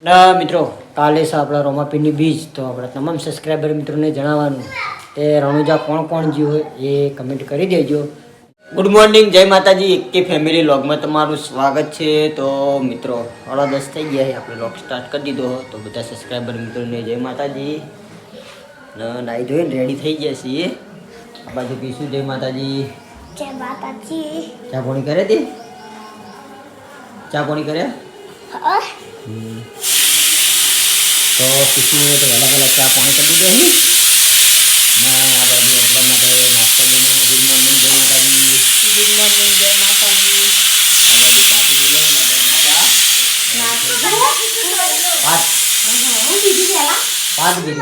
ના મિત્રો કાલે છે આપણા રોમાપીરની બીજ તો આપણા તમામ સબસ્ક્રાઈબર મિત્રોને જણાવવાનું કે રણુજા કોણ કોણ જ્યું હોય એ કમેન્ટ કરી દેજો. ગુડ મોર્નિંગ, જય માતાજી. એકે ફેમિલી વ્લોગમાં તમારું સ્વાગત છે. તો મિત્રો 10:30 થઈ ગયા છે, આપણે વ્લોગ સ્ટાર્ટ કરી દીધો. તો બધા સબસ્ક્રાઈબર મિત્રોને જય માતાજી. નાઈ ધોઈને રેડી થઈ ગયા છીએ. આ બાજુ પીશું જય માતાજી. જય માતાજી. ચા પાણી કરે તે? ચા પાણી કર્યા? તો ખુશીને તો વહેલા વહેલા ચા પાણી કરી દીધો ને. આ બાજુ આપણા માટે નાસ્તો બનાવો. ગુડ મોર્નિંગ, જય માતાજી.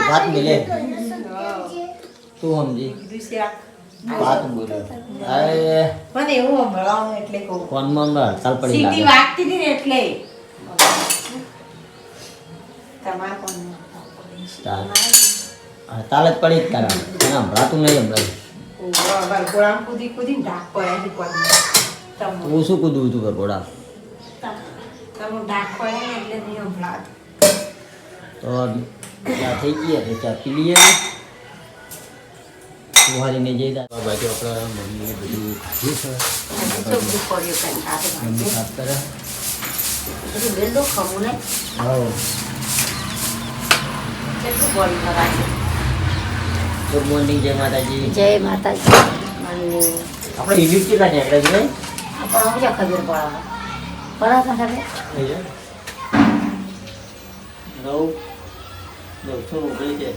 ભાત મિલે તું સમજી વાત બોલ્યો. મને એવું સંભળાવું એટલે કહું. ફોનમાં હડતાલ પડી સીટી લાગે. વાગતી હતી ને એટલે તમારે કોણ હડતાલ જ પડી જ તારા એને સંભળાતું નહીં સંભળાયું. ગોળામ કૂદી કૂદી ઢાક પડ્યા છે કોણ તું શું કૂદવું તું ઘરઘોડા? તમે ઢાક પડ્યા ને એટલે નહીં સંભળાતું. તો ચા થઈ ગઈ એટલે ચા પી લઈએ. સુહારીને જઈ દાદા બાજુ આપણા મમ્મીએ બધું ખાધું છે. મમ્મી સાફ કરે. હા. ગુડ મોર્નિંગ, જય માતાજી. જય માતાજી. આપણે યુનિટ કેટલા નીકળે છે? આપણને ખબર પડે નવ 919 છે.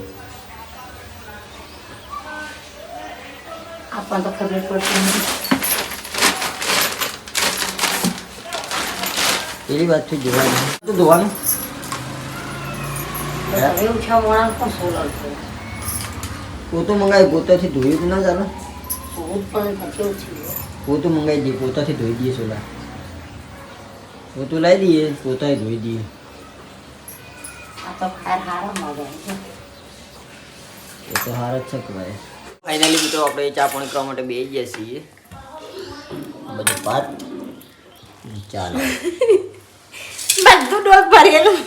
આપણને તો ખબર પડતી નથી. પેલી વાત થી જોવાનું શું જોવાનું? એવું છે મોણા પણ સોલર છે. પોતું મંગાવી પોતાથી ધોઈ તો ના ચાલે? સોલ પણ કેવું છે પોતું મંગાવી દઈએ, પોતાથી ધોઈ દઈએ. સોલા પોતું લાવી દઈએ, પોતાથી ધોઈ દઈએ. આ તો ખાર હારા મળે છે. એ તો હાર જ છે કે ભાઈ. ફાઇનલી મિત્રો આપણે ચા પાણી કરવા માટે બેસી ગયા છીએ. બધું ભાત ચાલો બધું ડોક ભરેલું.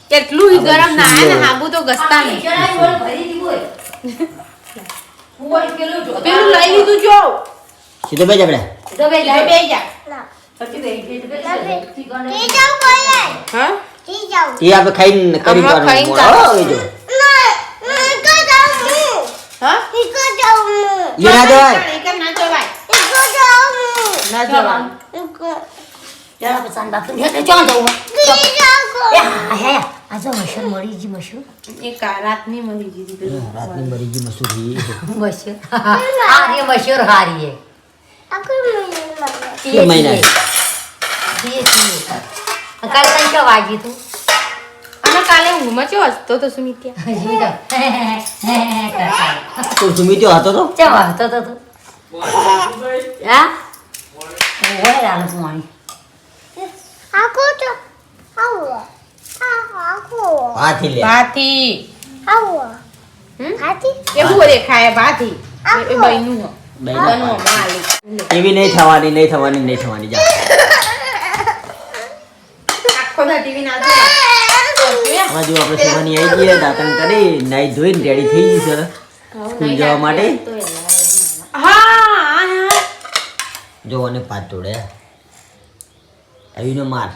કેટલું ગરમ ના ને હાબુ તો ગસતા નહીં. પેલું લઈ લીધું જો. સીધો બેજ આપણે. તો બે લઈ બેહી જા. હા? એ આપણે ખાઈને કરી હમણાં ખાઈને કાઢવાનું. જો હા? લે ના જવાય. એકમ ના જવાય. ના જવાય. જરા પસંદ બાપુ ને ચાલ દઉં આ જો મશરૂમ મળી જી મશરૂમ એક રાતની મળી દીધી. રાતની મરી ગઈ મસૂરી. મશરૂમ હારી મશરૂમ હારી કે મહિના કાલ તને કે વાગી તું અને કાલે ઊંઘમાં ચો હસતો તો સુમિત્યા. હજી તો તો સુમિત્યો હતો તો ચવા તો હા ઓય રાલ પાણી હાથી લે. ભાથી હાથી એવું દેખાય ભાથી એ બઈનું હો. બહેનો. બનું હમણાં આલુ. એવી નહીં થવાની જા. આખો દા ટીવી ના જોવા. હવે જો આપણે સેવાની આવી ગઈ, દાંતણ કરી નાઈ ધોઈને રેડી થઈ ગઈ છે સ્કૂલ જવા માટે. હા જો અને પાત તોડે આવીનો માર.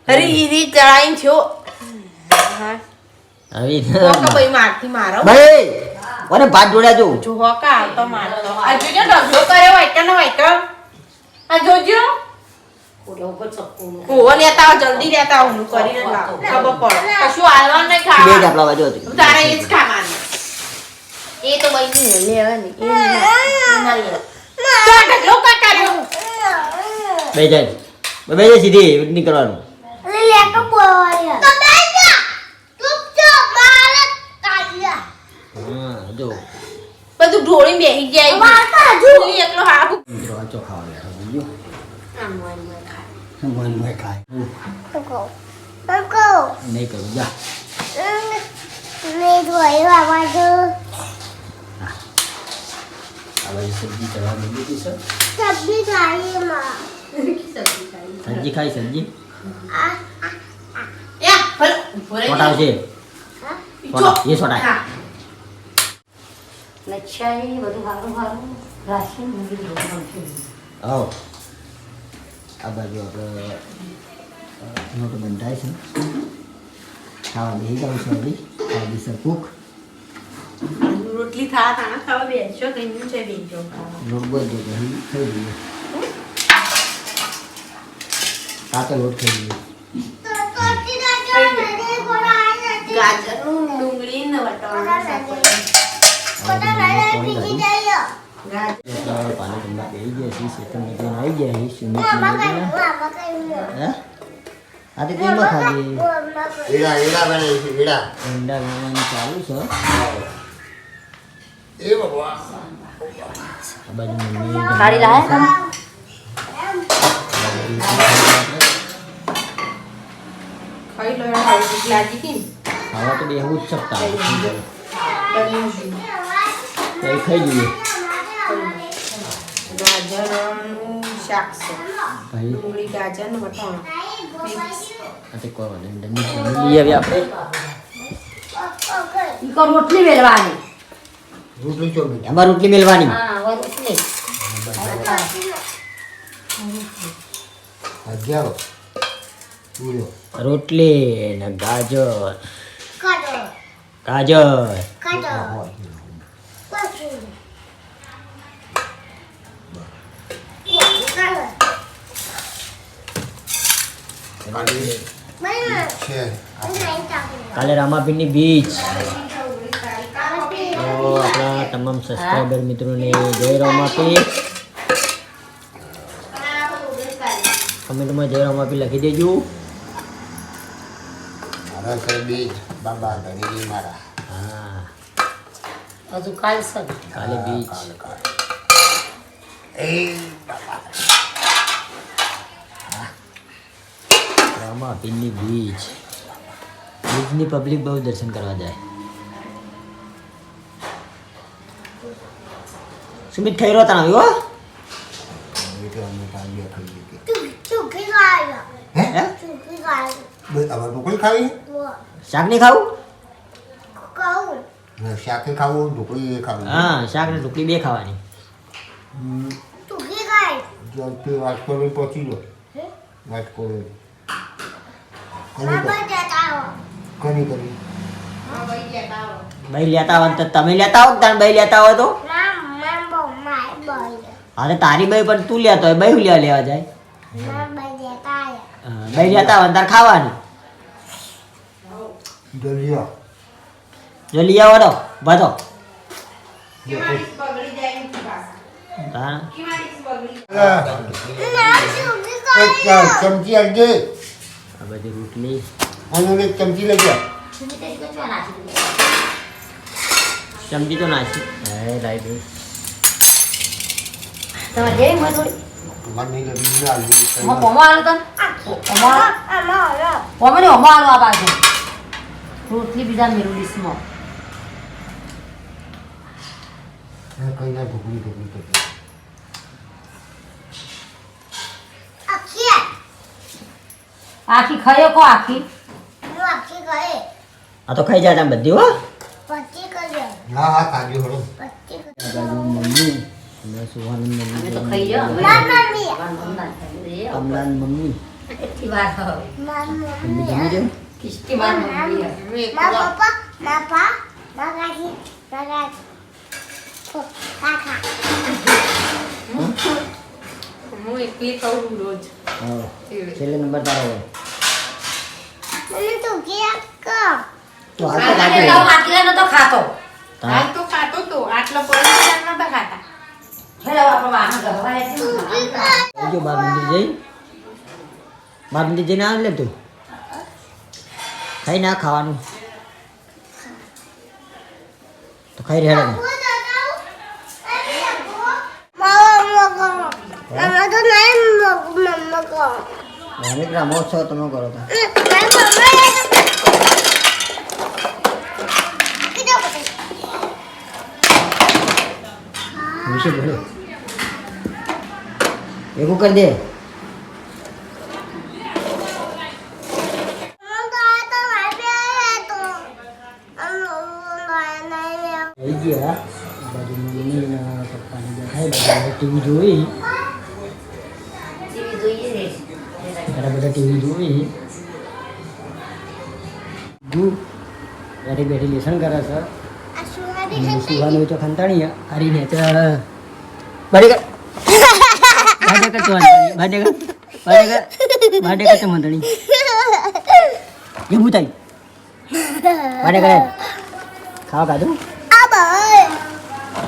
અરે ઈરી ચડાઈ છો. હા આવી હોકા ભાઈ મારથી મારો ભાઈ ઓને પાત તોડ્યા જો. જો હોકા આવતો મારતો આ જોજો ડગલો કર્યો વાઈટ આ જોજો ઓવો લેતા આવો જલ્દી લેતા આવો હું કરીને લાવો ખબર પડે કશું હાલવાનું નહીં બે જ ખાવાનું આપણા બાજુ હતી. તારે એ જ ખાવાનું એ તો બઈનું લેવા નહીં એ ના લે તો આ ડગલો કાઢ્યો બે જાય સીધી એવું નહીં કરવાનું. હા જો બધું ઢોળી બેહી જાય ઢોળી એકલો હાબુ મિત્રો આ ચોખા વાળા મોય ખાય નહીં કરું જા. આ બાજુ સબ્જી ચડવા મૂકી છે. સબ્જી ખાઈ સબ્જી. યા ભલે ઉભો રહી છોટા આવશે છોટા એ છોટા હા લચ્છાઈ બધું સારું સારું રાશન મૂકી દઉં આવો આ બાજુ આપણે નોટ બંધાય છે ખાવા બેસી જાઉં છું હજી ખાવા બેસર કૂક રોટલી થા તાણા ખાવા બેસજો કઈ છે બેસજો લોટ બોલ દે તો અહીં થઈ ગયું કાચો લોટ થઈ ગયો ગાજરનું ડુંગળી ને વટાણાનું શાક બનાવ્યું. ગાજર પાણી ઠંડા બેસી ગયા છે શેતન નીકળીને આવી ગયા છે સુમિત હે આ તો કેમ ખાધી ઈડા બને છે ઈડા ઈંડા બનાવવાનું ચાલુ છે એ બાબા આ બાજુ મમ્મી ખાડી લાવે છે? ખાઈ લો યાર ભૂખ લાગી હતી ને. ખાવા તો બેહવું જ શકતા બન્યું છે. ખાઈ જઈએ ગાજરનું શાક છે ભાઈ ડુંગળી ગાજર ને વટાણા આ તો કોઈ વાંધો નહીં લઈ આવી આપણે ઈ કો રોટલી વેલવાની રોટલી ચોમી એમાં રોટલી મેળવાની હા હવે રોટલી અગિયાર પૂરો રોટલી ને ગાજર ગાજર છે કાલે રામાપીરની બીચ તો આપણા તમામ સબસ્ક્રાઈબર મિત્રોને જય રામાપી કમેન્ટમાં જય રામાપી લખી દેજો મારા સરબી બાબા ધણી મારા હા હજુ કાલ છે કાલે બીચ એ બાબા રામાપીરની બીચ બીચની પબ્લિક બહુ દર્શન કરવા જાય સુમિત થઈ રહ્યો તને આવ્યો એટલે અમે પાણી ખાઈ કે હે બે આવા ઢોકળી ખાવી શાક નહીં ખાવું ને શાકે ખાવું ઢોકળી ખાવી હા શાક ને ઢોકળી બે ખાવાની જલ્દી વાત કરી પહોંચી લો વાત કરી કરી કરી હા ભાઈ ગયા આવો ભાઈ લેતા હોય તો તમે લેતા હો તારે ભાઈ લેતા હોય તો અરે તારી ભાઈ પણ તું લેતો હોય ભાઈ લેવા જાય ભાઈ લેતા હોય તારે ખાવાની જલ્દી આવ જો લઈ આવો તો બધો કિમાડીસ બગડી જાય ને પાછા હા કિમાડીસ બગડી એક ચમચી આપજે આ બધી રોટલી અને એક ચમચી લઈ જા ચમચી તો નાખી હે રાઈટ તમારે જઈ મને થોડી મને નહીં લગી ના હું પોમો આલો તને પોમો ને હોમો આલો આ બાજુ રોટલી બીજા મેરું ડીશમાં કઈ ના ઢોકળી ઢોકળી કરતી આખી ખાયો કો આખી આ તો ખાઈ જાય તમે બધી હો હા હા કાજુ હળો આ બાજુ મમ્મી અને સુહાની અમે મમ્મી તો ખાઈ જાઓ કમલાની મમ્મી એટલી વાર મમ્મી જમી દે કિસ્તી વાર મમ્મી હું એકલી ખાઉં રોજ હા છેલ્લે નંબર તારો હોય તો આ તો કાઢી આટલા નતો ખાતો હાલ તો ખાતો તો આટલો પડી નતા ખાતા હેલો આપણો વાહન ગવાય છે જો બાર મંદિર જઈ બાર મંદિર જઈને આવે લે તું ખાઈ ના ખાવાનું તો ખાઈ રહ્યા ને દરેક રમોત્સવ તમે કરો તો વિશે બોલો એવું કરી દે ગયા. આ બાજુ મમ્મી ને પપ્પાને બેઠા ટીવી જોઈ. ટીવી જોઈએ રે. ઘણા બધા ટીવી જોઈ. બેઠી બેઠી લેસન કરે છે. સુવાનું તો ખંતાણી હારીને તો બાડે કર તો બાડે કર મંતણી એવું થાય બાડે કરે ખાવા ખાધું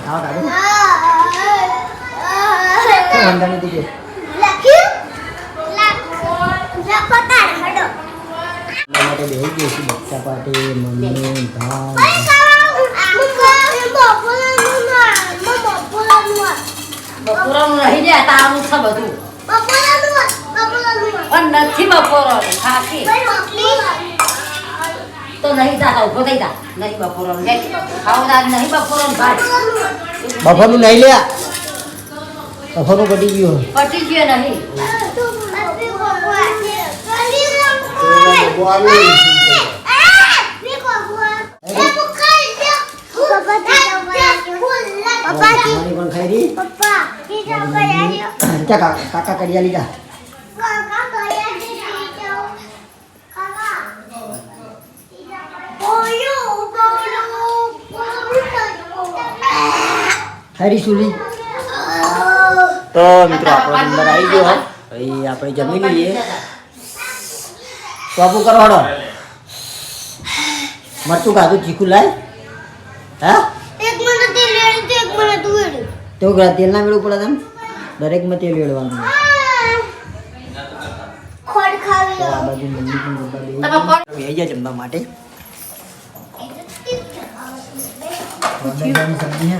ખાવા ખાધું મંતણી તું માટે બેસી ગઈ બચ્ચા પાટી મમ્મી ભાઈ બપોરાનું રહી જાય તારું છે બધું પણ નથી બપોરાનું ખાખી તો નહીં જા ઉભો થઈ જા નહીં બપોરાનું ખાવદાર નહીં બપોરાનું ભાત બફરનું નહીં લ્યા બફરનું પટી ગયું પટી ગયો નહીં પણ ખાઈ રહી કાકા કડિયા લીધા ખાઈ સુલી તો મિત્રો આપણો નંબર આવી ગયો હોય ભાઈ આપણે જમી લઈએ બાપુ કરવાડો મરચું ખાધું ચીકુ લાય હા તો તેલ ના મેળવું પડે તને દરેકમાં તેલ વેળવાનું તો આ બાજુ મમ્મી પણ બધા બેસી જાય જમવા માટે સબ્જી હે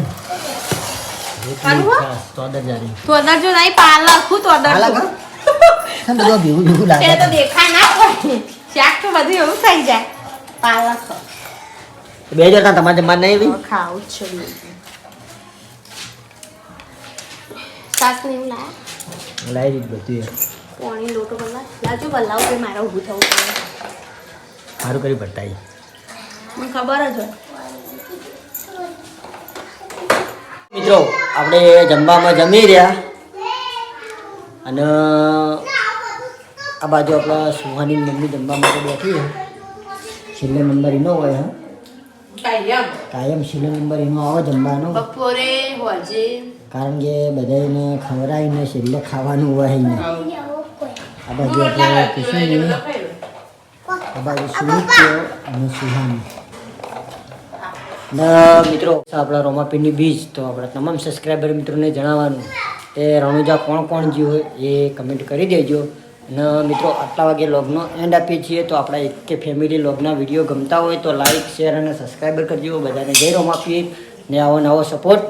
તોદર જો નહીં પાલક હું તોદર ભેગું એ તો દેખાય ના પડે શાક તો બધું એવું થઈ જાય પાલક બે જતા તમારે જમવા નહીં આવી ખાવું જ છે શાક ને એવું લાયા લાવી દીધું બધું યાર પોણી લોટો બદલા લાજો બદલાવ કે મારે ઊભું થવું પડે સારું કરી પડતા મને ખબર જ હોય મિત્રો આપણે જમવામાં જમી રહ્યા અને આ બાજુ આપણા સુહાની મમ્મી જમવા માટે બેઠી છે છેલ્લો નંબર એનો હોય હા કાયમ છેલ્લો નંબર એનો આવે જમવાનો બપોરે હોજે કારણ કે બધાને ખવડાવીને છેલ્લે ખાવાનું હોય ને આ બાજુ આપણે કિશોરી આ બાજુ સુનિત્ય અને સુહાની મિત્રો આપણા રોમાપીરની બીજ તો આપણા તમામ સબસ્ક્રાઈબર મિત્રોને જણાવવાનું કે રણુજા કોણ કોણ જ્યું હોય એ કમેન્ટ કરી દેજો અને મિત્રો આટલા વાગે લોગનો એન્ડ આપીએ છીએ તો આપણા એક કે ફેમિલી લોગના વિડીયો ગમતા હોય તો લાઈક શેર અને સબસ્ક્રાઈબર કરજો બધાને જય રોમાપી ને આવો નવો સપોર્ટ